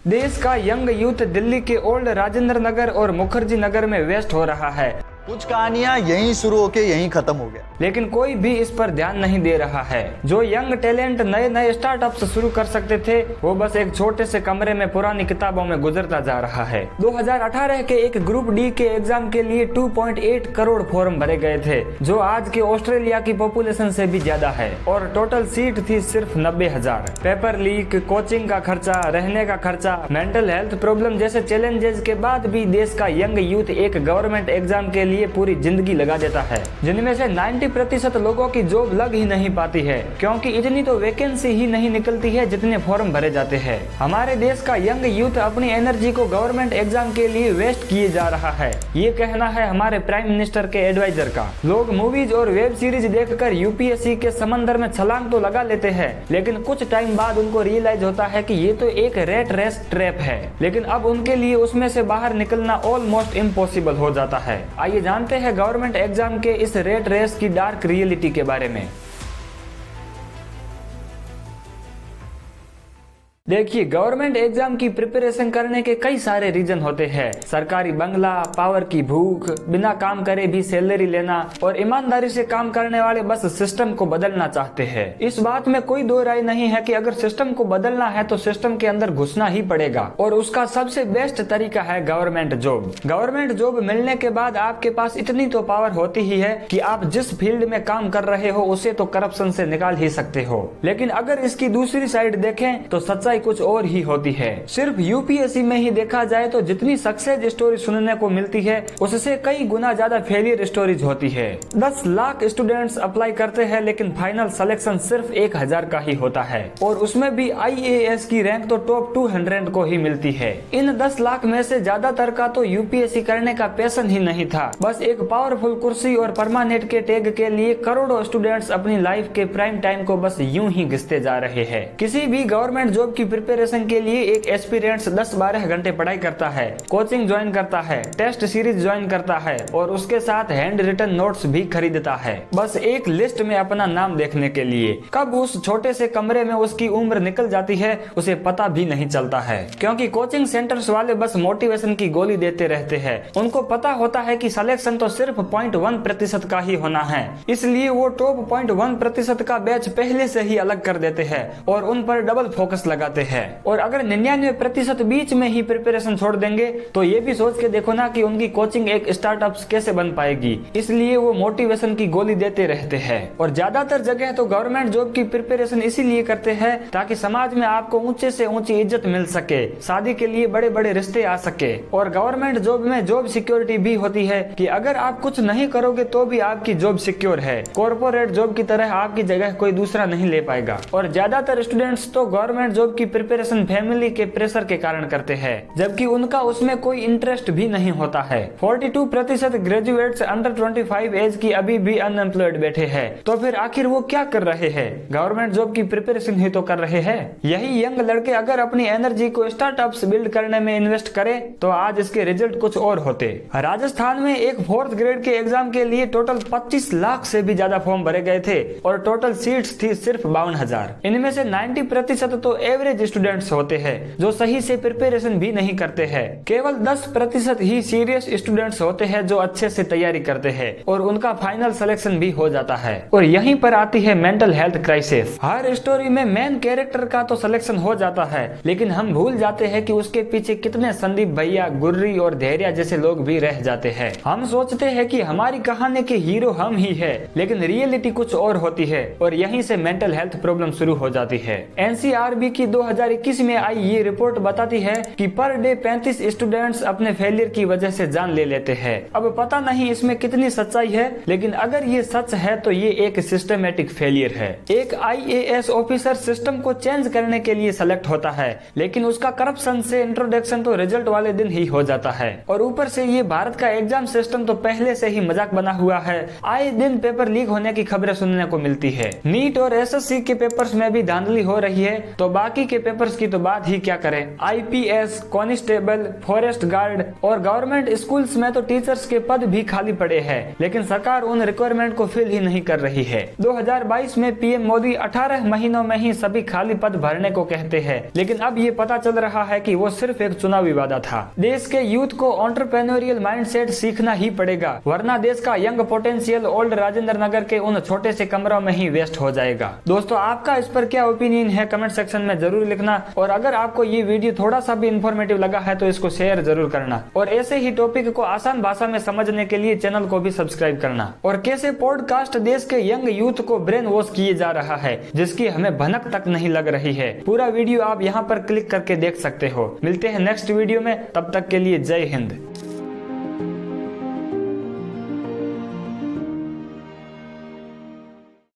देश का young youth Delhi के ओल्ड राजेंद्र नगर और मुखर्जी नगर में वेस्ट हो रहा है। कुछ कहानियां यहीं शुरू होके यहीं खत्म हो गया, लेकिन कोई भी इस पर ध्यान नहीं दे रहा है। जो यंग टैलेंट नए नए स्टार्टअप्स शुरू कर सकते थे, वो बस एक छोटे से कमरे में पुरानी किताबों में गुजरता जा रहा है। 2018 के एक ग्रुप डी के एग्जाम के लिए 2.8 करोड़ फॉर्म भरे गए थे, जो आज के ऑस्ट्रेलिया की पॉपुलेशन से भी ज्यादा है, और टोटल सीट थी सिर्फ 90,000। पेपर लीक, कोचिंग का खर्चा, रहने का खर्चा, मेंटल हेल्थ प्रॉब्लम जैसे चैलेंजेस के बाद भी देश का यंग यूथ एक गवर्नमेंट एग्जाम के लिए पूरी जिंदगी लगा देता है, जिनमें से 90% लोगों की जॉब लग ही नहीं पाती है, क्योंकि इतनी तो वैकेंसी ही नहीं निकलती है जितने फॉर्म भरे जाते हैं। हमारे देश का यंग यूथ अपनी एनर्जी को गवर्नमेंट एग्जाम के लिए वेस्ट किए जा रहा है, ये कहना है हमारे प्राइम मिनिस्टर के एडवाइजर का। लोग मूवीज और वेब सीरीज देखकर यूपीएससी के समंदर में छलांग तो लगा लेते हैं, लेकिन कुछ टाइम बाद उनको रियलाइज होता है कि ये तो एक रेट रेस ट्रैप है, लेकिन अब उनके लिए उसमें से बाहर निकलना ऑलमोस्ट इम्पॉसिबल हो जाता है। आइए जानते हैं गवर्नमेंट एग्जाम के इस रेट रेस की डार्क रियलिटी के बारे में। देखिए, गवर्नमेंट एग्जाम की प्रिपरेशन करने के कई सारे रीजन होते हैं। सरकारी बंगला, पावर की भूख, बिना काम करे भी सैलरी लेना, और ईमानदारी से काम करने वाले बस सिस्टम को बदलना चाहते हैं। इस बात में कोई दो राय नहीं है कि अगर सिस्टम को बदलना है तो सिस्टम के अंदर घुसना ही पड़ेगा, और उसका सबसे बेस्ट तरीका है गवर्नमेंट जॉब। गवर्नमेंट जॉब मिलने के बाद आपके पास इतनी तो पावर होती ही है कि आप जिस फील्ड में काम कर रहे हो उसे तो करप्शन से निकाल ही सकते हो। लेकिन अगर इसकी दूसरी साइड देखें तो सच्चाई कुछ और ही होती है। सिर्फ यूपीएससी में ही देखा जाए तो जितनी सक्सेस स्टोरी सुनने को मिलती है, उससे कई गुना ज्यादा फेलियर स्टोरीज होती है। 10 लाख स्टूडेंट्स अप्लाई करते हैं, लेकिन फाइनल सिलेक्शन सिर्फ 1000 का ही होता है, और उसमें भी आईएएस की रैंक तो टॉप 200 को ही मिलती है। इन 10 लाख में से ज्यादातर का तो यूपीएससी करने का पैशन ही नहीं था, बस एक पावरफुल कुर्सी और परमानेंट के टैग के लिए करोड़ों स्टूडेंट्स अपनी लाइफ के प्राइम टाइम को बस यूं ही घिसते जा रहे हैं। किसी भी गवर्नमेंट जॉब की प्रिपरेशन के लिए एक एस्पिरेंट्स 10-12 घंटे पढ़ाई करता है, कोचिंग ज्वाइन करता है, टेस्ट सीरीज ज्वाइन करता है, और उसके साथ हैंड रिटन नोट्स भी खरीदता है, बस एक लिस्ट में अपना नाम देखने के लिए। कब उस छोटे से कमरे में उसकी उम्र निकल जाती है उसे पता भी नहीं चलता है, क्योंकि कोचिंग सेंटर्स वाले बस मोटिवेशन की गोली देते रहते हैं। उनको पता होता है कि सिलेक्शन तो सिर्फ 0.1% का ही होना है, इसलिए वो टॉप 0.1% का बैच पहले से ही अलग कर देते हैं और उन पर डबल फोकस लगाते हैं। और अगर 99% बीच में ही प्रिपरेशन छोड़ देंगे तो ये भी सोच के देखो ना कि उनकी कोचिंग एक स्टार्टअप कैसे बन पाएगी। इसलिए वो मोटिवेशन की गोली देते रहते हैं। और ज्यादातर जगह तो गवर्नमेंट जॉब की प्रिपरेशन इसीलिए करते हैं ताकि समाज में आपको ऊंचे से ऊंची इज्जत मिल सके, शादी के लिए बड़े बड़े रिश्ते आ सके, और गवर्नमेंट जॉब में जॉब सिक्योरिटी भी होती है कि अगर आप कुछ नहीं करोगे तो भी आपकी जॉब सिक्योर है। कॉर्पोरेट जॉब की तरह आपकी जगह कोई दूसरा नहीं ले पाएगा। और ज्यादातर स्टूडेंट्स तो गवर्नमेंट जॉब की प्रिपरेशन फैमिली के प्रेशर के कारण करते हैं, जबकि उनका उसमें कोई इंटरेस्ट भी नहीं होता है। 42% ग्रेजुएट्स अंडर 25 एज की अभी भी अनएम्प्लॉयड बैठे हैं। तो फिर आखिर वो क्या कर रहे हैं? गवर्नमेंट जॉब की प्रिपरेशन ही तो कर रहे हैं। यही यंग लड़के अगर अपनी एनर्जी को स्टार्टअप्स बिल्ड करने में इन्वेस्ट करें तो आज इसके रिजल्ट कुछ और होते। राजस्थान में एक 4th ग्रेड के एग्जाम के लिए टोटल 25 लाख से भी ज्यादा फॉर्म भरे गए थे, और टोटल सीट्स थी सिर्फ 52,000। इनमें से 90% तो एवरेज स्टूडेंट्स होते हैं जो सही से प्रिपरेशन भी नहीं करते हैं। केवल 10% ही सीरियस स्टूडेंट्स होते हैं जो अच्छे से तैयारी करते हैं, और उनका फाइनल सिलेक्शन भी हो जाता है। और यहीं पर आती है मेंटल हेल्थ क्राइसिस। हर स्टोरी में मेन कैरेक्टर का तो सिलेक्शन हो जाता है, लेकिन हम भूल जाते हैं कि उसके पीछे कितने संदीप भैया, गुर्री और धैर्या जैसे लोग भी रह जाते हैं। हम सोचते हैं कि हमारी कहानी के हीरो हम ही है, लेकिन रियलिटी कुछ और होती है, और यहीं से मेंटल हेल्थ प्रॉब्लम शुरू हो जाती है। एनसीआरबी की 2021 में आई ये रिपोर्ट बताती है कि पर डे 35 स्टूडेंट्स अपने फेलियर की वजह से जान ले लेते हैं। अब पता नहीं इसमें कितनी सच्चाई है, लेकिन अगर ये सच है तो ये एक सिस्टमेटिक फेलियर है। एक आईएएस ऑफिसर सिस्टम को चेंज करने के लिए सेलेक्ट होता है, लेकिन उसका करप्शन से इंट्रोडक्शन तो रिजल्ट वाले दिन ही हो जाता है, और ऊपर से ये भारत का एग्जाम सिस्टम तो पहले से ही मजाक बना हुआ है। आए दिन पेपर लीक होने की खबरें सुनने को मिलती है। नीट और एसएससी के पेपर्स में भी धांधली हो रही है, तो बाकी के पेपर्स की तो बात ही क्या करें। आईपीएस, कांस्टेबल, फॉरेस्ट गार्ड और गवर्नमेंट स्कूल्स में तो टीचर्स के पद भी खाली पड़े हैं, लेकिन सरकार उन रिक्वायरमेंट को फिल ही नहीं कर रही है। 2022 में पीएम मोदी 18 महीनों में ही सभी खाली पद भरने को कहते हैं, लेकिन अब ये पता चल रहा है कि वो सिर्फ एक चुनावी वादा था। देश के यूथ को एंटरप्रेन्योरियल माइंडसेट सीखना ही पड़ेगा, वरना देश का young potential old Rajendra Nagar के उन छोटे से कमरों में ही वेस्ट हो जाएगा। दोस्तों, आपका इस पर क्या ओपिनियन है कमेंट सेक्शन में जरूर लिखना, और अगर आपको ये वीडियो थोड़ा सा भी इंफॉर्मेटिव लगा है तो इसको शेयर जरूर करना, और ऐसे ही टॉपिक को आसान भाषा में समझने के लिए चैनल को भी सब्सक्राइब करना। और कैसे पॉडकास्ट देश के यंग यूथ को ब्रेन वॉश किए जा रहा है जिसकी हमें भनक तक नहीं लग रही है, पूरा वीडियो आप यहाँ पर क्लिक करके देख सकते हो। मिलते हैं नेक्स्ट वीडियो में, तब तक के लिए जय हिंद।